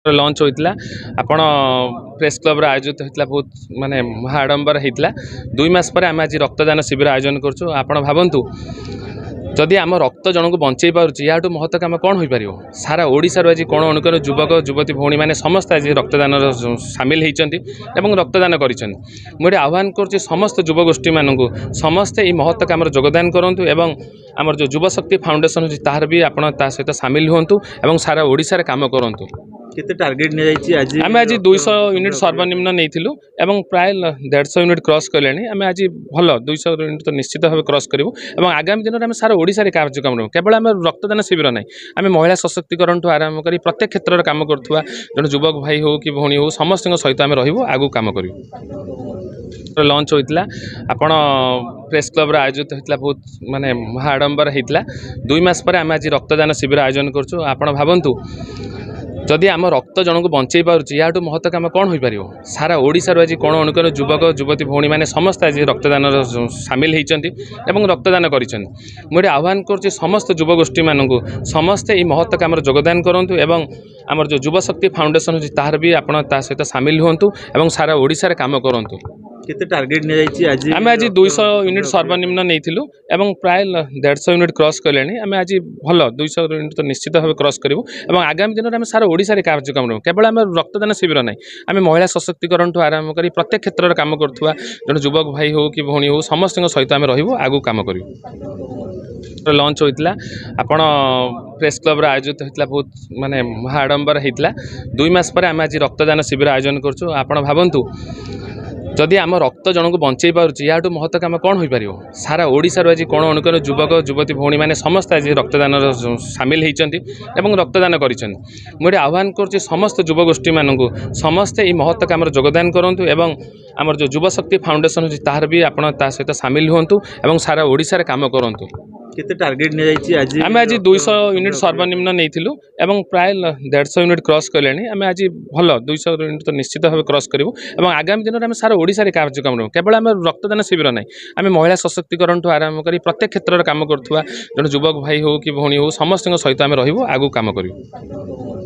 Lunch होता आपण press club आयोजित होता बहुत माने महाआडंबर होता 2 मास पर आम आज रक्तदान शिविर आयोजन करूँ। आपण भावतु जदि आम रक्त जनक बंचई पार्टी या महत्व कम कौन हो पार सारा ओडिशार आज कोण अनुकोण युवक युवती भौणी मैंने समस्त आज रक्तदान सामिल होती रक्तदान कर आह्वान कर समस्त युवगोष्ठी मानक समस्ते ये महत्व कम योगदान करूँ एवं आमर जो युवशक्ति फाउंडेशन अच्छी तार भी आप सहित सामिल हूँ और सारा ओडिशार काम करूँ। केते टार्गेट ने जाइछि आज आम आज 200 यूनिट सर्वनिम्न नहीं प्राय 150 यूनिट क्रॉस कले आम आज भल 200 यूनिट तो निश्चित भाव क्रॉस करूँ और आगामी दिन में सारा ओडिशा कार्यक्रम रहूँ। केवल आम रक्तदान शिविर ना आम महिला सशक्तिकरण आरंभ कर प्रत्येक क्षेत्र में कम करुवा जो युवक भाई हो कि भौणी हो समस्त सहित आम रही आगू कम कर लंच होता आपण प्रेस क्लब आयोजित होता बहुत माने महाआडंबर होता 2 मास पर आम आज रक्तदान शिविर आयोजन करूँ। आपण भावतु जदि आम रक्त जनक बंचई पार्टी या महत्व कम कौन हो पार सारा ओडिशार आज कोण अनुकोण युवक युवती भौणी मैंने समस्त आज रक्तदान सामिल होती रक्तदान कर आह्वान कर समस्त युवगोष्ठी मानक समस्ते ये महत्व कम योगदान करूँ और आमर जो युवशक्ति फाउंडेशन अच्छी तार भी आप सहित सामिल हूँ और सारा ओडिशार काम करूँ। केते टार्गेट ने जाइछि आज आम आज 200 यूनिट सर्वनिम्न नहीं प्राय 150 यूनिट क्रॉस कले आम आज भल 200 यूनिट तो निश्चित भाव क्रॉस करूँ और आगामी दिन में सारा ओडिशार कार्यक्रम रहूँ। केवल आम रक्तदान शिविर ना आम महिला सशक्तिकरण आरंभ कर प्रत्येक क्षेत्र में कम करुवा जो युवक भाई हो कि भौणी हो समस्त सहित आम रही आगू कम कर लंच होता आपण प्रेस क्लब आयोजित होता बहुत माने महाआडंबर होता 2 मास पर आम आज रक्तदान शिविर आयोजन करूँ। आपण भावतु जदि आम रक्त जनक बंचई पार्टी या महत्व कम कौन हो पार सारा ओडिशार आज कोण अनुकोण युवक युवती भौणी मैंने समस्त आज रक्तदान सामिल होती रक्तदान कर आह्वान कर समस्त युवगोष्ठी मानक समस्ते ये महत्व कम योगदान करूँ और आमर जो युवशक्ति फाउंडेशन अच्छी तार भी आप सहित सामिल हूँ और सारा ओडिशार काम करूँ। केते टार्गेट ने जाइछि आज आम आज 200 यूनिट सर्वनिम्न नहीं प्राय 150 यूनिट क्रॉस कले आम आज भल 200 यूनिट तो निश्चित भाव क्रॉस करूँ और आगामी दिन में सारा ओडिशार कार्यक्रम रहूँ। केवल आम रक्तदान शिविर ना आम महिला सशक्तिकरण आरंभ कर प्रत्येक क्षेत्र में कम करुवा जो युवक भाई हो कि भौणी हो समस्त सहित आम रही आगू कम कर।